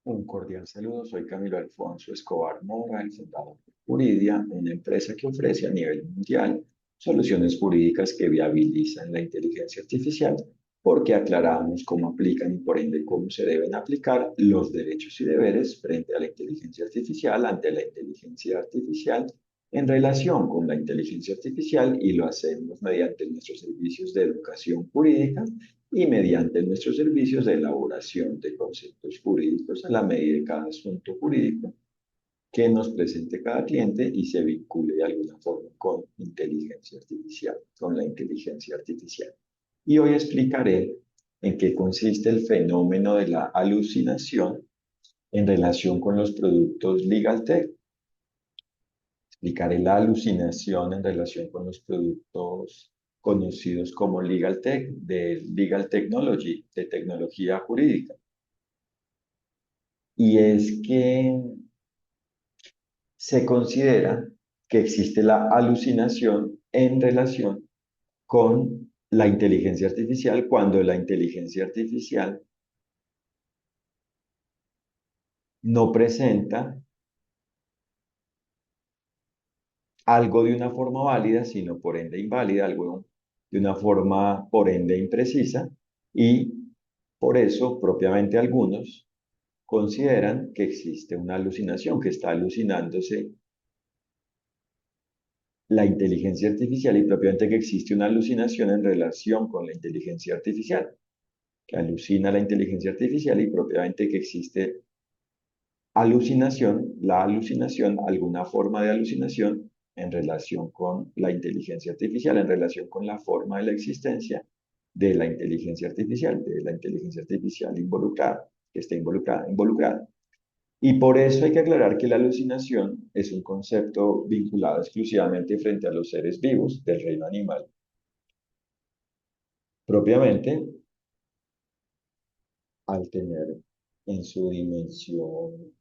Un cordial saludo, soy Camilo Alfonso Escobar Mora, el fundador de Juridia, una empresa que ofrece a nivel mundial soluciones jurídicas que viabilizan la inteligencia artificial, porque aclaramos cómo aplican y por ende cómo se deben aplicar los derechos y deberes frente a la inteligencia artificial, ante la inteligencia artificial, en relación con la inteligencia artificial, y lo hacemos mediante nuestros servicios de educación jurídica y mediante nuestros servicios de elaboración de conceptos jurídicos a la medida de cada asunto jurídico que nos presente cada cliente y se vincule de alguna forma con inteligencia artificial, con la inteligencia artificial. Y hoy explicaré en qué consiste el fenómeno de la alucinación en relación con los productos Legal Tech. Explicaré la alucinación en relación con los productos conocidos como Legal Tech, de Legal Technology, de tecnología jurídica. Y es que se considera que existe la alucinación en relación con la inteligencia artificial cuando la inteligencia artificial no presenta algo de una forma válida, sino por ende inválida, algo de una forma por ende imprecisa, y por eso propiamente algunos consideran que existe una alucinación, que está alucinándose la inteligencia artificial y propiamente que existe una alucinación en relación con la inteligencia artificial, que alucina la inteligencia artificial y propiamente que existe alucinación, la alucinación, alguna forma de alucinación en relación con la inteligencia artificial, en relación con la forma de la existencia de la inteligencia artificial involucrada, que está involucrada. Y por eso hay que aclarar que la alucinación es un concepto vinculado exclusivamente frente a los seres vivos del reino animal. Propiamente, al tener en su dimensión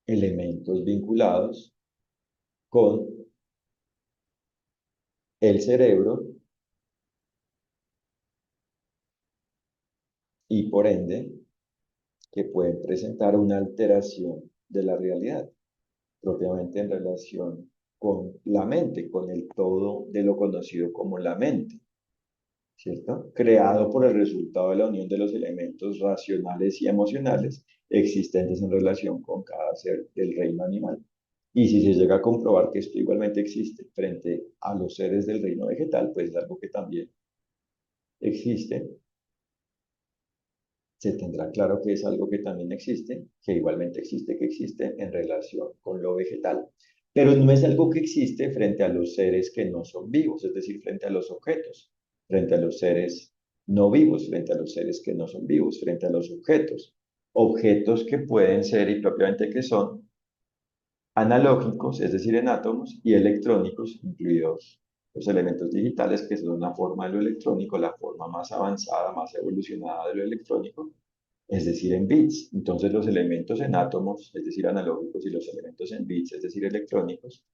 elementos vinculados con el cerebro y por ende que pueden presentar una alteración de la realidad, propiamente en relación con la mente, con el todo de lo conocido como la mente, ¿cierto? Creado por el resultado de la unión de los elementos racionales y emocionales existentes en relación con cada ser del reino animal. Y si se llega a comprobar que esto igualmente existe frente a los seres del reino vegetal, pues es algo que también existe, se tendrá claro que es algo que también existe, que igualmente existe, que existe en relación con lo vegetal. Pero no es algo que existe frente a los seres que no son vivos, es decir, frente a los objetos, frente a los seres no vivos, frente a los seres que no son vivos, frente a los objetos. Objetos que pueden ser y propiamente que son analógicos, es decir, en átomos, y electrónicos, incluidos los elementos digitales, que son una forma de lo electrónico, la forma más avanzada, más evolucionada de lo electrónico, es decir, en bits. Entonces, los elementos en átomos, es decir, analógicos, y los elementos en bits, es decir, electrónicos,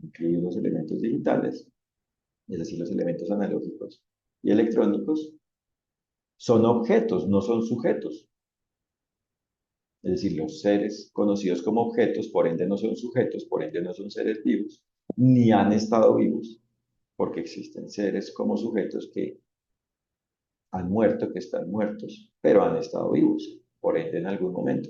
incluidos los elementos digitales, es decir, los elementos analógicos y electrónicos, son objetos, no son sujetos. Es decir, los seres conocidos como objetos, por ende no son sujetos, por ende no son seres vivos, ni han estado vivos, porque existen seres como sujetos que han muerto, que están muertos, pero han estado vivos, por ende en algún momento.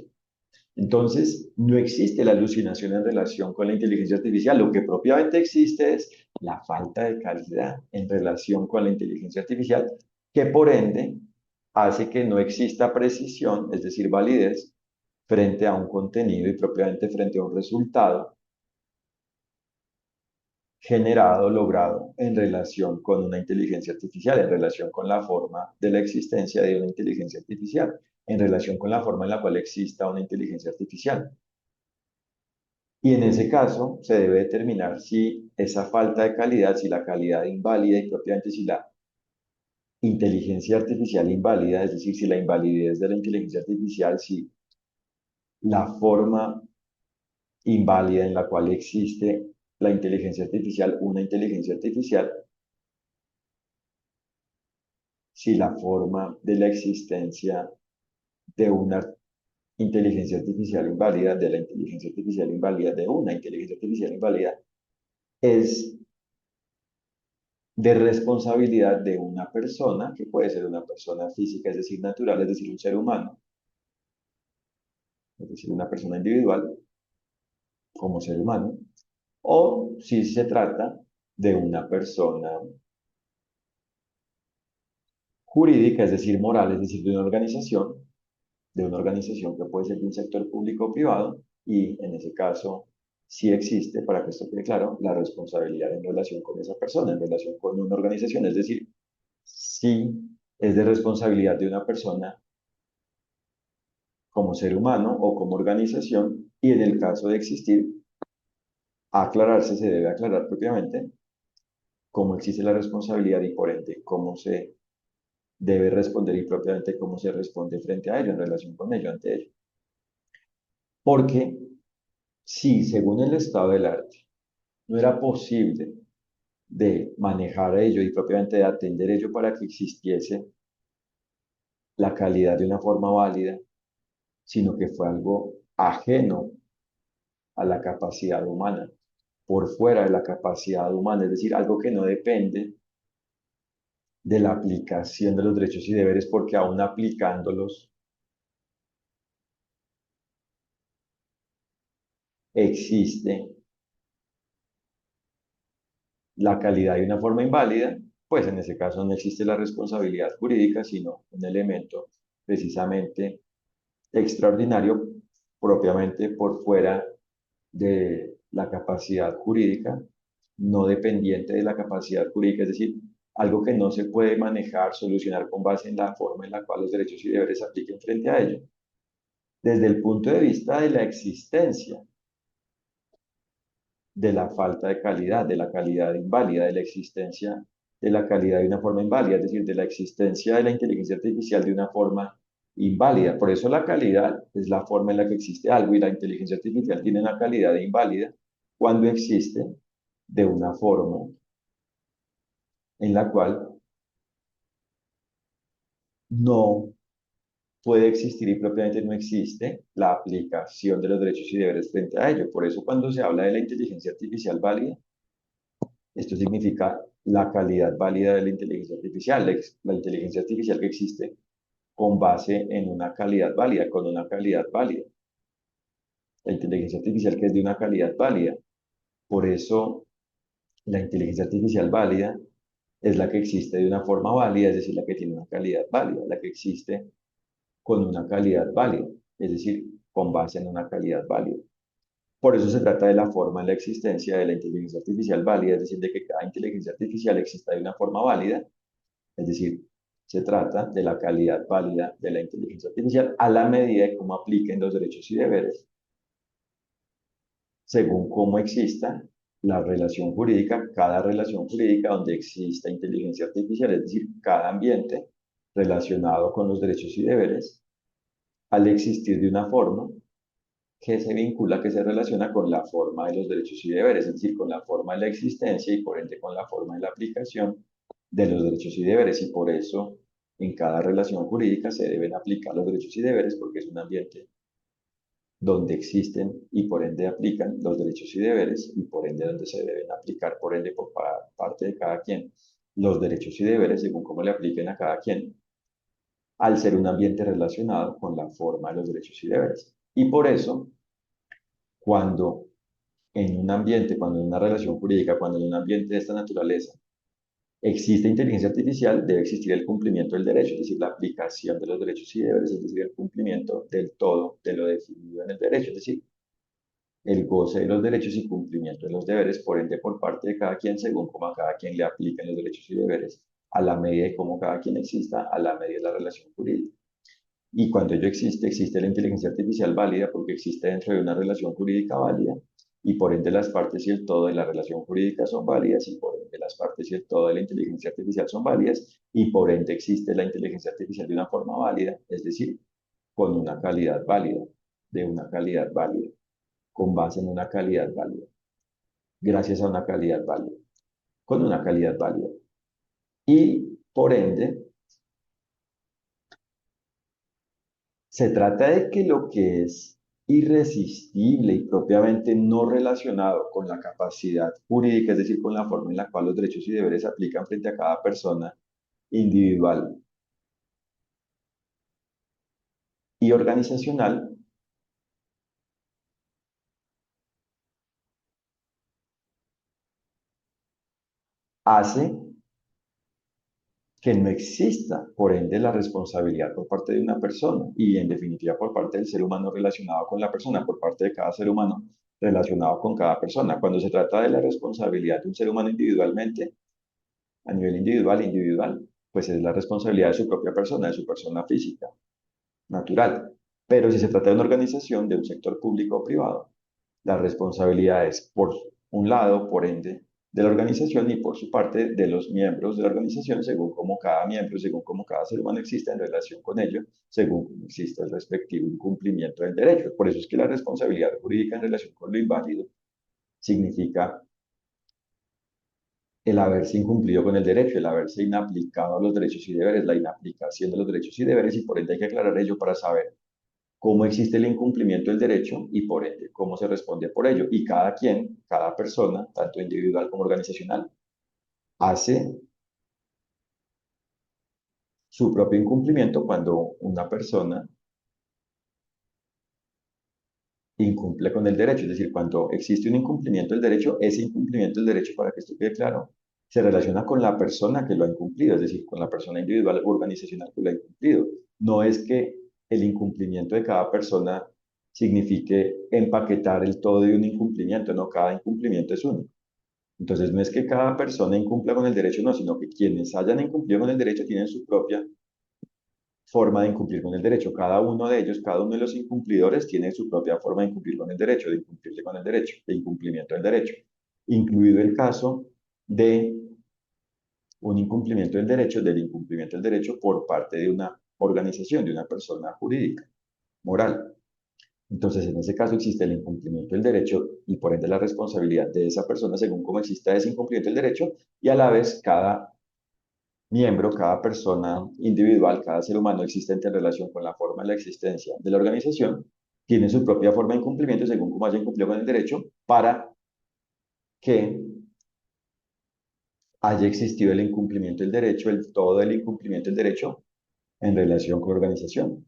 Entonces, no existe la alucinación en relación con la inteligencia artificial. Lo que propiamente existe es la falta de calidad en relación con la inteligencia artificial, que por ende hace que no exista precisión, es decir, validez, frente a un contenido y propiamente frente a un resultado generado, logrado en relación con una inteligencia artificial, en relación con la forma de la existencia de una inteligencia artificial, en relación con la forma en la cual exista una inteligencia artificial. Y en ese caso se debe determinar si esa falta de calidad, si la calidad inválida y propiamente si la inteligencia artificial inválida, es decir, si la invalidez de la inteligencia artificial, si la forma inválida en la cual existe la inteligencia artificial, una inteligencia artificial, si la forma de la existencia de una inteligencia artificial inválida, de la inteligencia artificial inválida, de una inteligencia artificial inválida, es de responsabilidad de una persona, que puede ser una persona física, es decir, natural, es decir, un ser humano, es decir, una persona individual como ser humano, o si se trata de una persona jurídica, es decir, moral, es decir, de una organización que puede ser de un sector público o privado, y en ese caso sí existe, para que esto quede claro, la responsabilidad en relación con esa persona, en relación con una organización, es decir, sí es de responsabilidad de una persona como ser humano o como organización, y en el caso de existir, aclararse, se debe aclarar propiamente cómo existe la responsabilidad y por ende cómo se debe responder y propiamente cómo se responde frente a ello, en relación con ello, ante ello. Porque si, según el estado del arte, no era posible de manejar ello y propiamente de atender ello para que existiese la calidad de una forma válida, sino que fue algo ajeno a la capacidad humana, por fuera de la capacidad humana, es decir, algo que no depende de la aplicación de los derechos y deberes, porque aún aplicándolos existe la calidad de una forma inválida, pues en ese caso no existe la responsabilidad jurídica, sino un elemento precisamente extraordinario, propiamente por fuera de la capacidad jurídica, no dependiente de la capacidad jurídica, es decir, algo que no se puede manejar, solucionar con base en la forma en la cual los derechos y deberes se apliquen frente a ello. Desde el punto de vista de la existencia, de la falta de calidad, de la calidad inválida, de la existencia de la calidad de una forma inválida, es decir, de la existencia de la inteligencia artificial de una forma inválida. Por eso la calidad es la forma en la que existe algo, y la inteligencia artificial tiene una calidad de inválida cuando existe de una forma en la cual no puede existir y propiamente no existe la aplicación de los derechos y deberes frente a ello. Por eso cuando se habla de la inteligencia artificial válida, esto significa la calidad válida de la inteligencia artificial, la inteligencia artificial que existe con base en una calidad válida, con una calidad válida. La inteligencia artificial que es de una calidad válida. Por eso la inteligencia artificial válida es la que existe de una forma válida, es decir, la que tiene una calidad válida, la que existe con una calidad válida, es decir, con base en una calidad válida. Por eso se trata de la forma en la existencia de la inteligencia artificial válida, es decir, de que cada inteligencia artificial exista de una forma válida, es decir, se trata de la calidad válida de la inteligencia artificial a la medida de cómo apliquen los derechos y deberes, según cómo exista la relación jurídica, cada relación jurídica donde exista inteligencia artificial, es decir, cada ambiente relacionado con los derechos y deberes, al existir de una forma que se vincula, que se relaciona con la forma de los derechos y deberes, es decir, con la forma de la existencia y por ende con la forma de la aplicación de los derechos y deberes. Y por eso en cada relación jurídica se deben aplicar los derechos y deberes, porque es un ambiente donde existen y por ende aplican los derechos y deberes, y por ende donde se deben aplicar, por ende por parte de cada quien, los derechos y deberes según cómo le apliquen a cada quien, al ser un ambiente relacionado con la forma de los derechos y deberes. Y por eso, cuando en un ambiente, cuando en una relación jurídica, cuando en un ambiente de esta naturaleza existe inteligencia artificial, debe existir el cumplimiento del derecho, es decir, la aplicación de los derechos y deberes, es decir, el cumplimiento del todo de lo definido en el derecho, es decir, el goce de los derechos y cumplimiento de los deberes, por ende, por parte de cada quien, según cómo a cada quien le apliquen los derechos y deberes, a la medida de cómo cada quien exista, a la medida de la relación jurídica. Y cuando ello existe, existe la inteligencia artificial válida porque existe dentro de una relación jurídica válida, y por ende las partes y el todo de la relación jurídica son válidas, y por ende las partes y el todo de la inteligencia artificial son válidas, y por ende existe la inteligencia artificial de una forma válida, es decir, con una calidad válida, de una calidad válida, con base en una calidad válida, gracias a una calidad válida, con una calidad válida. Y por ende, Se trata de que lo que es irresistible y propiamente no relacionado con la capacidad jurídica, es decir, con la forma en la cual los derechos y deberes se aplican frente a cada persona individual y organizacional, hace que no exista, por ende, la responsabilidad por parte de una persona y, en definitiva, por parte del ser humano relacionado con la persona, por parte de cada ser humano relacionado con cada persona. Cuando se trata de la responsabilidad de un ser humano individualmente, a nivel individual, pues es la responsabilidad de su propia persona, de su persona física, natural. Pero si se trata de una organización, de un sector público o privado, la responsabilidad es, por un lado, por ende, de la organización y por su parte de los miembros de la organización, según cómo cada miembro, según cómo cada ser humano existe en relación con ello, según cómo existe el respectivo incumplimiento del derecho. Por eso es que la responsabilidad jurídica en relación con lo inválido significa el haberse incumplido con el derecho, el haberse inaplicado a los derechos y deberes, la inaplicación de los derechos y deberes, y por ende hay que aclarar ello para saber cómo existe el incumplimiento del derecho y por ende cómo se responde por ello. Y cada quien, cada persona, tanto individual como organizacional, hace su propio incumplimiento cuando una persona incumple con el derecho. Es decir, cuando existe un incumplimiento del derecho, ese incumplimiento del derecho, para que esto quede claro, se relaciona con la persona que lo ha incumplido, es decir, con la persona individual o organizacional que lo ha incumplido. No es que el incumplimiento de cada persona signifique empaquetar el todo de un incumplimiento, no, cada incumplimiento es único. Entonces, no es que cada persona incumpla con el derecho, no, sino que quienes hayan incumplido con el derecho tienen su propia forma de incumplir con el derecho. Cada uno de ellos, cada uno de los incumplidores tiene su propia forma de incumplir con el derecho, de incumplirse con el derecho, de incumplimiento del derecho, incluido el caso de un incumplimiento del incumplimiento del derecho por parte de una organización, de una persona jurídica, moral. Entonces, en ese caso existe el incumplimiento del derecho y por ende la responsabilidad de esa persona según cómo exista ese incumplimiento del derecho y a la vez cada miembro, cada persona individual, cada ser humano existente en relación con la forma de la existencia de la organización, tiene su propia forma de incumplimiento según cómo haya incumplido con el derecho para que haya existido el incumplimiento del derecho, el todo el incumplimiento del derecho en relación con la organización.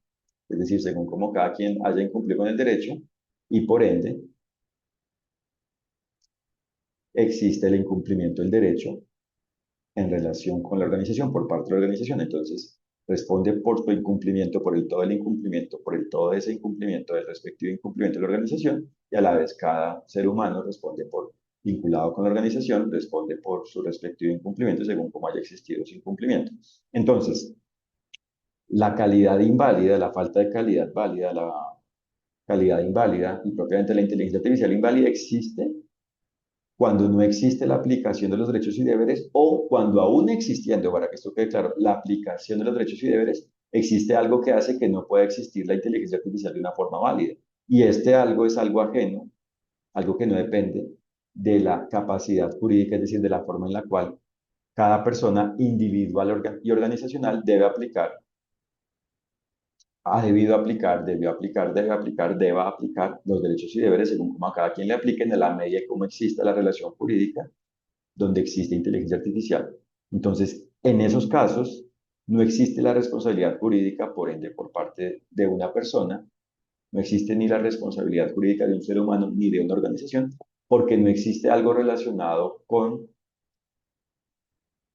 Es decir, según cómo cada quien haya incumplido con el derecho y por ende existe el incumplimiento del derecho en relación con la organización por parte de la organización. Entonces, responde por su incumplimiento, por el todo el incumplimiento, por el todo ese incumplimiento del respectivo incumplimiento de la organización y a la vez cada ser humano responde por vinculado con la organización, responde por su respectivo incumplimiento según cómo haya existido ese incumplimiento. Entonces, la calidad inválida, la falta de calidad válida, la calidad inválida y propiamente la inteligencia artificial inválida existe cuando no existe la aplicación de los derechos y deberes o cuando aún existiendo, para que esto quede claro, la aplicación de los derechos y deberes, existe algo que hace que no pueda existir la inteligencia artificial de una forma válida. Y este algo es algo ajeno, algo que no depende de la capacidad jurídica, es decir, de la forma en la cual cada persona individual y organizacional debe aplicar, ha debido aplicar, debió aplicar, debe aplicar, deba aplicar los derechos y deberes según como a cada quien le apliquen en la medida y cómo exista la relación jurídica donde existe inteligencia artificial. Entonces, en esos casos, no existe la responsabilidad jurídica, por ende, por parte de una persona, no existe ni la responsabilidad jurídica de un ser humano ni de una organización, porque no existe algo relacionado con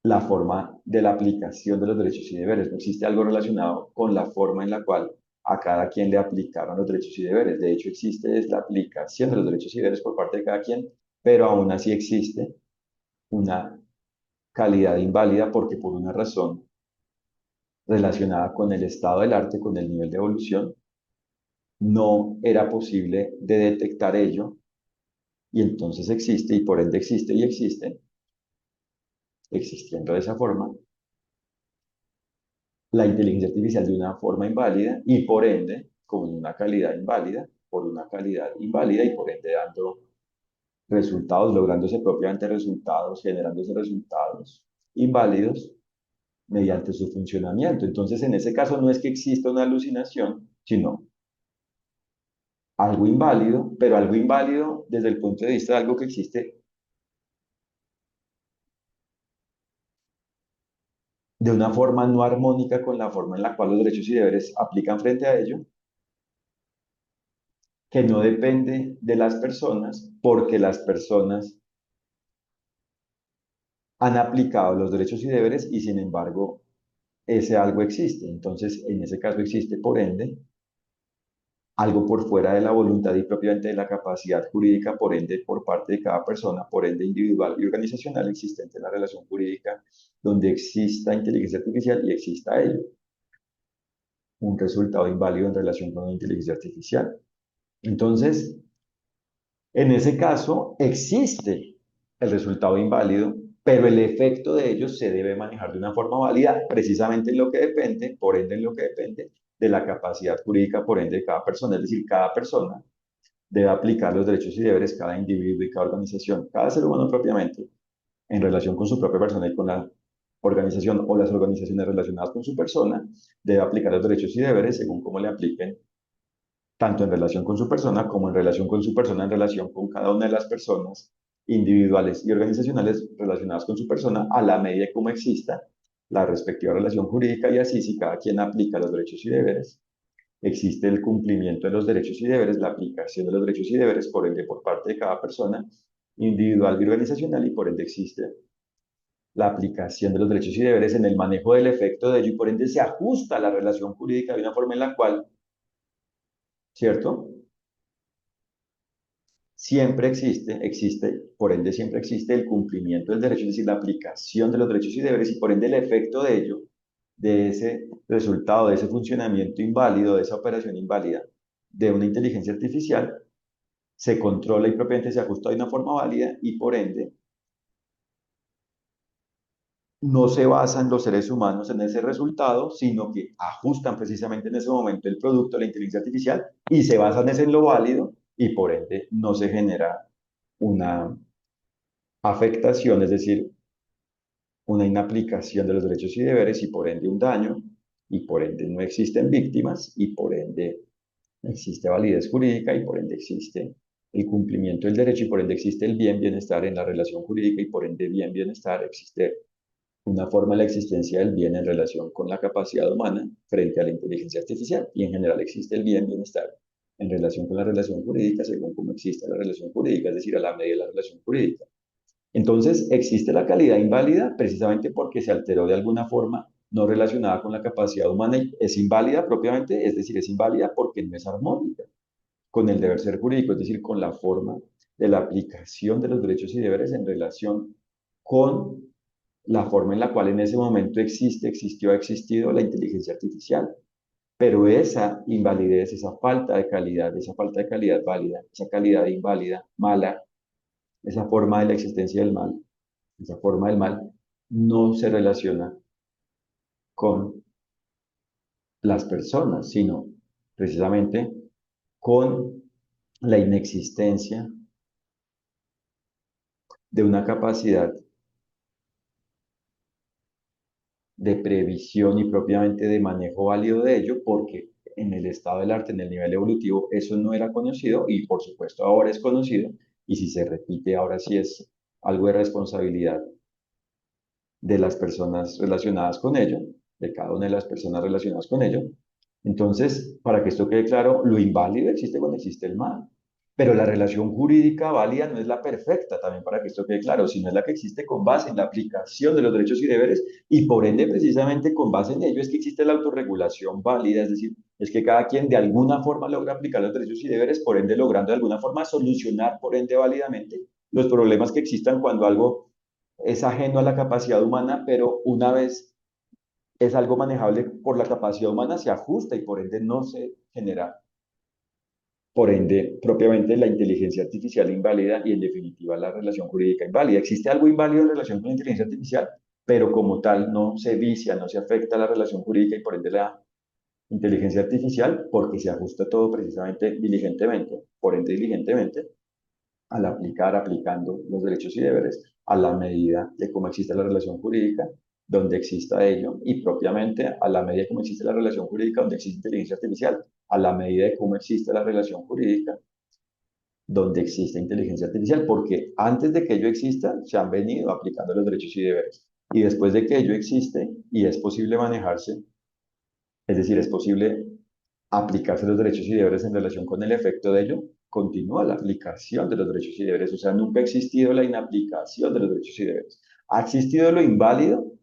la forma de la aplicación de los derechos y deberes, no existe algo relacionado con la forma en la cual a cada quien le aplicaron los derechos y deberes. De hecho, existe es la aplicación de los derechos y deberes por parte de cada quien, pero aún así existe una calidad inválida porque por una razón relacionada con el estado del arte, con el nivel de evolución, no era posible de detectar ello y entonces existe y por ende existe y existe, existiendo de esa forma, la inteligencia artificial de una forma inválida y por ende con una calidad inválida, por una calidad inválida y por ende dando resultados, lográndose propiamente resultados, generándose resultados inválidos mediante su funcionamiento. Entonces, en ese caso no es que exista una alucinación, sino algo inválido, pero algo inválido desde el punto de vista de algo que existe de una forma no armónica con la forma en la cual los derechos y deberes aplican frente a ello, que no depende de las personas, porque las personas han aplicado los derechos y deberes y sin embargo ese algo existe. Entonces, en ese caso existe, por ende, algo por fuera de la voluntad y propiamente de la capacidad jurídica, por ende, por parte de cada persona, por ende individual y organizacional existente en la relación jurídica donde exista inteligencia artificial y exista ello, un resultado inválido en relación con la inteligencia artificial. Entonces, en ese caso, existe el resultado inválido, pero el efecto de ellos se debe manejar de una forma válida, precisamente en lo que depende, por ende en lo que depende de la capacidad jurídica, por ende de cada persona. Es decir, cada persona debe aplicar los derechos y deberes, cada individuo y cada organización, cada ser humano propiamente, en relación con su propia persona y con la organización o las organizaciones relacionadas con su persona, debe aplicar los derechos y deberes según cómo le apliquen tanto en relación con su persona como en relación con su persona, en relación con cada una de las personas individuales y organizacionales relacionadas con su persona, a la medida como exista la respectiva relación jurídica y así si cada quien aplica los derechos y deberes, existe el cumplimiento de los derechos y deberes, la aplicación de los derechos y deberes, por ende por parte de cada persona individual y organizacional y por ende existe la aplicación de los derechos y deberes en el manejo del efecto de ello y por ende se ajusta la relación jurídica de una forma en la cual, ¿cierto? Siempre existe, por ende siempre existe el cumplimiento del derecho, es decir, la aplicación de los derechos y deberes y por ende el efecto de ello, de ese resultado, de ese funcionamiento inválido, de esa operación inválida de una inteligencia artificial, se controla y propiamente se ajusta de una forma válida y por ende no se basan los seres humanos en ese resultado, sino que ajustan precisamente en ese momento el producto de la inteligencia artificial y se basan en lo válido y por ende no se genera una afectación, es decir, una inaplicación de los derechos y deberes y por ende un daño y por ende no existen víctimas y por ende existe validez jurídica y por ende existe el cumplimiento del derecho y por ende existe el bien bienestar en la relación jurídica y por ende bien bienestar existe una forma de la existencia del bien en relación con la capacidad humana frente a la inteligencia artificial y en general existe el bien bienestar en relación con la relación jurídica según cómo existe la relación jurídica, es decir, a la medida de la relación jurídica. Entonces, existe la calidad inválida precisamente porque se alteró de alguna forma no relacionada con la capacidad humana y es inválida propiamente, es decir, es inválida porque no es armónica con el deber ser jurídico, es decir, con la forma de la aplicación de los derechos y deberes en relación con la forma en la cual en ese momento existió, ha existido la inteligencia artificial. Pero esa invalidez, esa falta de calidad válida, esa calidad inválida, mala, esa forma de la existencia del mal, esa forma del mal no se relaciona con las personas, sino precisamente con la inexistencia de una capacidad de previsión y propiamente de manejo válido de ello, porque en el estado del arte, en el nivel evolutivo, eso no era conocido y por supuesto ahora es conocido y si se repite ahora sí es algo de responsabilidad de las personas relacionadas con ello, de cada una de las personas relacionadas con ello. Entonces, para que esto quede claro, lo inválido existe cuando existe el mal, pero la relación jurídica válida no es la perfecta, también para que esto quede claro, sino es la que existe con base en la aplicación de los derechos y deberes y por ende precisamente con base en ello es que existe la autorregulación válida, es decir, es que cada quien de alguna forma logra aplicar los derechos y deberes, por ende logrando de alguna forma solucionar, por ende válidamente, los problemas que existan cuando algo es ajeno a la capacidad humana, pero una vez es algo manejable por la capacidad humana, se ajusta y por ende no se genera, por ende, propiamente la inteligencia artificial inválida y en definitiva la relación jurídica inválida. Existe algo inválido en relación con la inteligencia artificial, pero como tal no se vicia, no se afecta la relación jurídica y por ende la inteligencia artificial porque se ajusta todo precisamente diligentemente, por ende diligentemente, al aplicar, aplicando los derechos y deberes a la medida de cómo existe la relación jurídica donde exista ello, y propiamente a la medida como existe la relación jurídica, donde existe inteligencia artificial, a la medida de cómo existe la relación jurídica, donde existe inteligencia artificial, porque antes de que ello exista, se han venido aplicando los derechos y deberes. Y después de que ello existe y es posible manejarse, es decir, es posible aplicarse los derechos y deberes en relación con el efecto de ello, continúa la aplicación de los derechos y deberes. O sea, nunca ha existido la inaplicación de los derechos y deberes. Ha existido lo inválido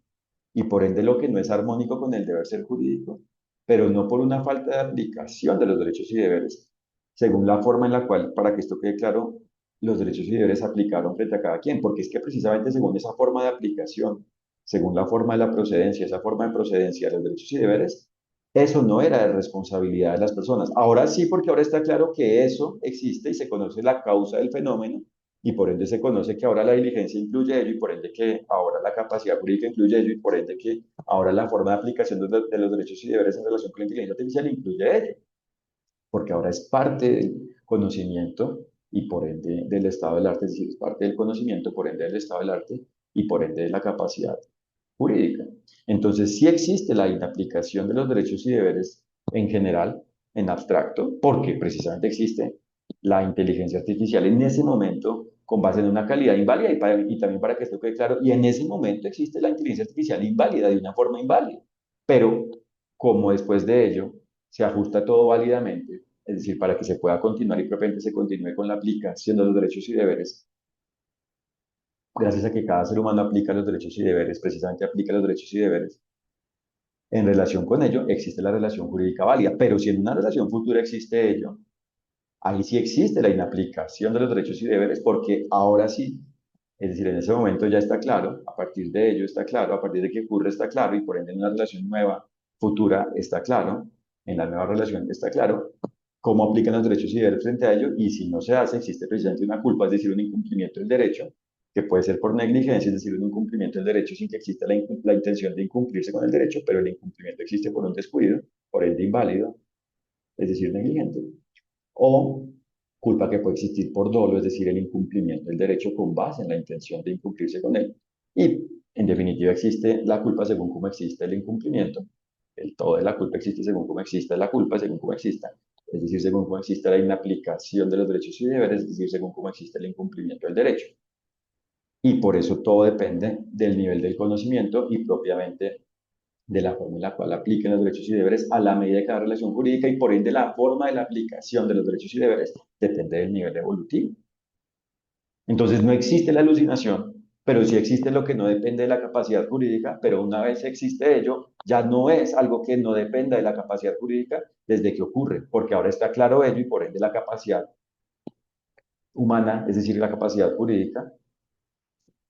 y por ende lo que no es armónico con el deber ser jurídico, pero no por una falta de aplicación de los derechos y deberes, según la forma en la cual, para que esto quede claro, los derechos y deberes se aplicaron frente a cada quien, porque es que precisamente según esa forma de aplicación, según la forma de la procedencia, esa forma de procedencia de los derechos y deberes, eso no era de responsabilidad de las personas. Ahora sí, porque ahora está claro que eso existe y se conoce la causa del fenómeno, y por ende se conoce que ahora la diligencia incluye ello y por ende que ahora la capacidad jurídica incluye ello y por ende que ahora la forma de aplicación de los derechos y deberes en relación con la inteligencia artificial incluye ello, porque ahora es parte del conocimiento y por ende del estado del arte, es decir, es parte del conocimiento, por ende del estado del arte y por ende de la capacidad jurídica. Entonces, sí existe la inaplicación de los derechos y deberes en general, en abstracto, porque precisamente existe la inteligencia artificial en ese momento con base en una calidad inválida y también para que esto quede claro, y en ese momento existe la inteligencia artificial inválida de una forma inválida, pero como después de ello se ajusta todo válidamente, es decir, para que se pueda continuar y propiamente se continúe con la aplicación de los derechos y deberes, gracias a que cada ser humano aplica los derechos y deberes, precisamente aplica los derechos y deberes, en relación con ello existe la relación jurídica válida, pero si en una relación futura existe ello, ahí sí existe la inaplicación de los derechos y deberes, porque ahora sí, es decir, en ese momento ya está claro, a partir de ello está claro, a partir de que ocurre está claro, y por ende en una relación nueva, futura, está claro, en la nueva relación está claro cómo aplican los derechos y deberes frente a ello, y si no se hace, existe precisamente una culpa, es decir, un incumplimiento del derecho, que puede ser por negligencia, es decir, un incumplimiento del derecho sin que exista la intención de incumplirse con el derecho, pero el incumplimiento existe por un descuido, por ende inválido, es decir, negligente, o culpa que puede existir por dolo, es decir, el incumplimiento del derecho con base en la intención de incumplirse con él. Y en definitiva existe la culpa según cómo existe el incumplimiento. El todo de la culpa existe según cómo existe la culpa, según cómo exista. Es decir, según cómo existe la inaplicación de los derechos y deberes, es decir, según cómo existe el incumplimiento del derecho. Y por eso todo depende del nivel del conocimiento y propiamente de la forma en la cual apliquen los derechos y deberes a la medida de cada relación jurídica y por ende la forma de la aplicación de los derechos y deberes depende del nivel evolutivo. Entonces no existe la alucinación, pero sí existe lo que no depende de la capacidad jurídica, pero una vez existe ello, ya no es algo que no dependa de la capacidad jurídica desde que ocurre, porque ahora está claro ello y por ende la capacidad humana, es decir, la capacidad jurídica,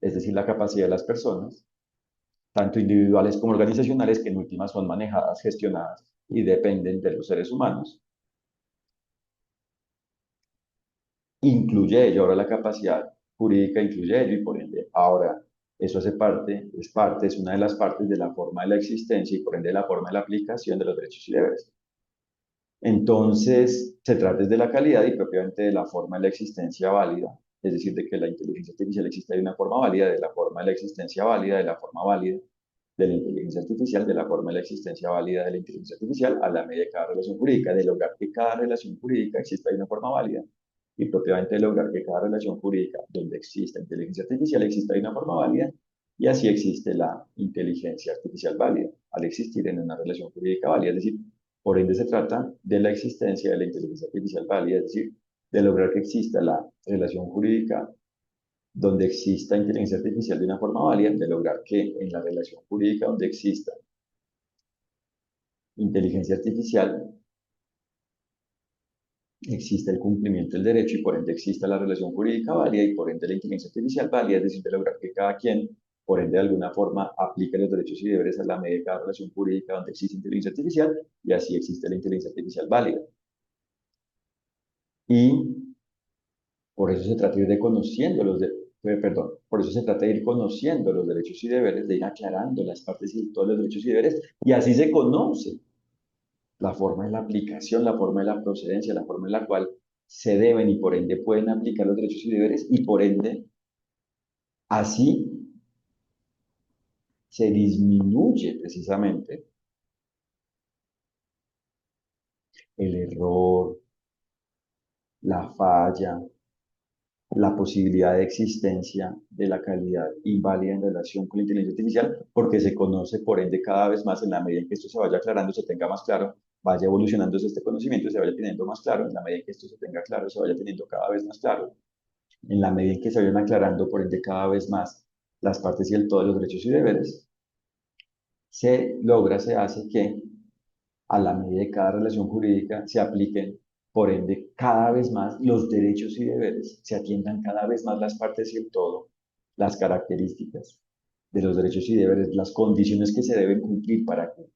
es decir, la capacidad de las personas, tanto individuales como organizacionales, que en últimas son manejadas, gestionadas y dependen de los seres humanos, incluye ello, ahora la capacidad jurídica incluye ello y por ende ahora eso hace parte, es una de las partes de la forma de la existencia y por ende de la forma de la aplicación de los derechos y deberes. Entonces, se trata desde la calidad y propiamente de la forma de la existencia válida, es decir, de que la inteligencia artificial existe de una forma válida, de la forma de la existencia válida, de la forma válida de la inteligencia artificial, de la forma de la existencia válida de la inteligencia artificial a la medida de cada relación jurídica, de lograr que cada relación jurídica exista de una forma válida y propiamente de lograr que cada relación jurídica donde exista inteligencia artificial exista de una forma válida y así existe la inteligencia artificial válida al existir en una relación jurídica válida. Es decir, por ende se trata de la existencia de la inteligencia artificial válida, es decir, de lograr que exista la relación jurídica donde exista inteligencia artificial de una forma válida, de lograr que en la relación jurídica donde exista inteligencia artificial exista el cumplimiento del derecho y por ende exista la relación jurídica válida y por ende la inteligencia artificial válida, es decir, de lograr que cada quien, por ende de alguna forma, aplique los derechos y deberes a la medida de cada relación jurídica donde existe inteligencia artificial y así existe la inteligencia artificial válida. Y por eso se trata de ir conociendo perdón, por eso se trata de ir conociendo los derechos y deberes, de ir aclarando las partes y todos los derechos y deberes, y así se conoce la forma de la aplicación, la forma de la procedencia, la forma en la cual se deben y por ende pueden aplicar los derechos y deberes, y por ende así se disminuye precisamente el error, la falla, la posibilidad de existencia de la calidad inválida en relación con la inteligencia artificial, porque se conoce, por ende, cada vez más en la medida en que esto se vaya aclarando, se tenga más claro, vaya evolucionándose este conocimiento, se vaya teniendo más claro, en la medida en que esto se tenga claro, se vaya teniendo cada vez más claro, en la medida en que se vayan aclarando, por ende, cada vez más las partes y el todo de los derechos y deberes, se logra, se hace que a la medida de cada relación jurídica se apliquen, por ende, cada vez más los derechos y deberes, se atiendan cada vez más las partes y el todo, las características de los derechos y deberes, las condiciones que se deben cumplir para que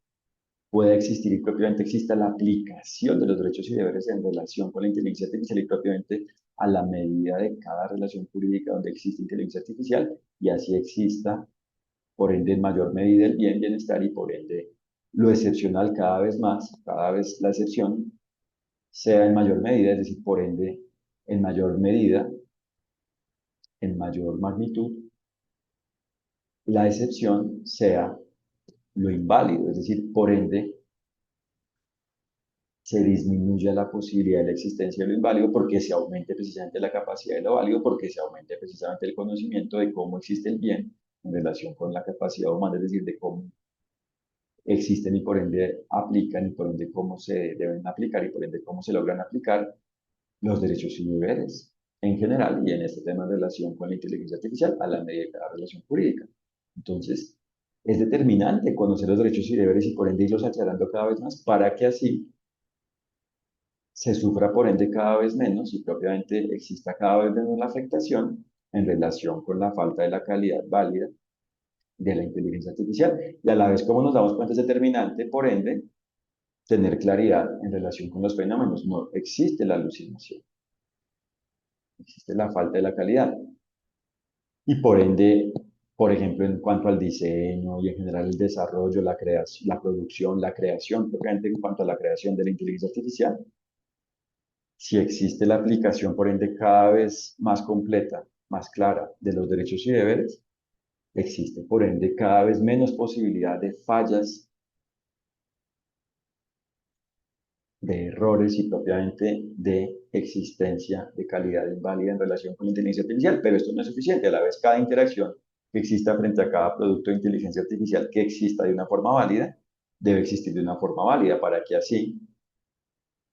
pueda existir y propiamente exista la aplicación de los derechos y deberes en relación con la inteligencia artificial y propiamente a la medida de cada relación jurídica donde existe inteligencia artificial y así exista por ende en mayor medida el bien, bienestar y por ende lo excepcional cada vez más, cada vez la excepción sea en mayor medida, es decir, por ende en mayor medida, en mayor magnitud, la excepción sea lo inválido, es decir, por ende se disminuye la posibilidad de la existencia de lo inválido porque se aumente precisamente la capacidad de lo válido, porque se aumente precisamente el conocimiento de cómo existe el bien en relación con la capacidad humana, es decir, de cómo existen y por ende aplican y por ende cómo se deben aplicar y por ende cómo se logran aplicar los derechos y deberes en general y en este tema en relación con la inteligencia artificial a la medida de cada relación jurídica. Entonces, es determinante conocer los derechos y deberes y por ende irlos aclarando cada vez más para que así se sufra por ende cada vez menos y propiamente exista cada vez menos la afectación en relación con la falta de la calidad válida de la inteligencia artificial. Y a la vez, como nos damos cuenta, es determinante, por ende, tener claridad en relación con los fenómenos. No existe la alucinación, existe la falta de la calidad. Y por ende, por ejemplo, en cuanto al diseño y en general el desarrollo, la creación, la producción, la creación, propiamente en cuanto a la creación de la inteligencia artificial, si existe la aplicación, por ende, cada vez más completa, más clara de los derechos y deberes, existe, por ende, cada vez menos posibilidad de fallas, de errores y propiamente de existencia de calidad inválida en relación con la inteligencia artificial, pero esto no es suficiente. A la vez, cada interacción que exista frente a cada producto de inteligencia artificial que exista de una forma válida, debe existir de una forma válida para que así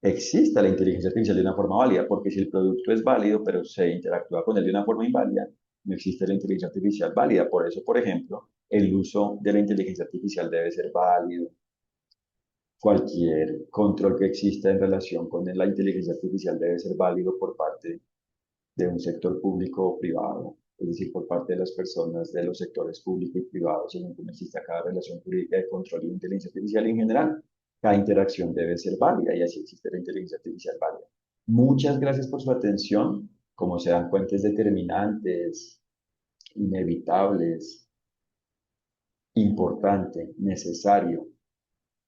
exista la inteligencia artificial de una forma válida, porque si el producto es válido, pero se interactúa con él de una forma inválida, no existe la inteligencia artificial válida. Por eso, por ejemplo, el uso de la inteligencia artificial debe ser válido. Cualquier control que exista en relación con la inteligencia artificial debe ser válido por parte de un sector público o privado, es decir, por parte de las personas de los sectores público y privado, según cómo exista cada relación jurídica de control de inteligencia artificial en general. Cada interacción debe ser válida y así existe la inteligencia artificial válida. Muchas gracias por su atención. Como se dan cuenta, es determinantes, inevitables, importante, necesario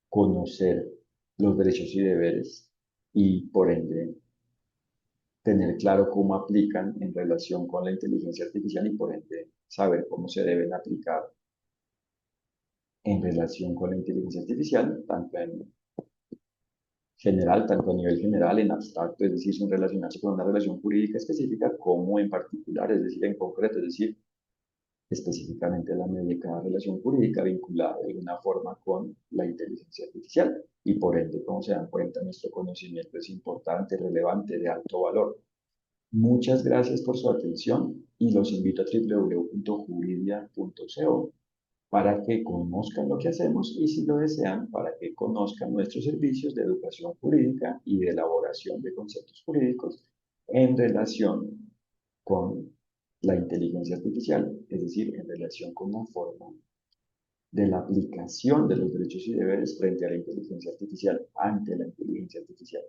conocer los derechos y deberes y por ende tener claro cómo aplican en relación con la inteligencia artificial y por ende saber cómo se deben aplicar en relación con la inteligencia artificial, tanto en general, tanto a nivel general, en abstracto, es decir, sin relacionarse con una relación jurídica específica, como en particular, es decir, en concreto, es decir, específicamente la medida de cada relación jurídica vinculada de alguna forma con la inteligencia artificial. Y por ende, como se dan cuenta, nuestro conocimiento es importante, relevante, de alto valor. Muchas gracias por su atención y los invito a www.juridia.co para que conozcan lo que hacemos y si lo desean, para que conozcan nuestros servicios de educación jurídica y de elaboración de conceptos jurídicos en relación con la inteligencia artificial, es decir, en relación con la forma de la aplicación de los derechos y deberes frente a la inteligencia artificial, ante la inteligencia artificial.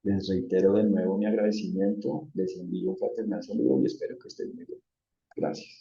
Les reitero de nuevo mi agradecimiento, les envío un fraternal saludo y espero que estén muy bien. Gracias.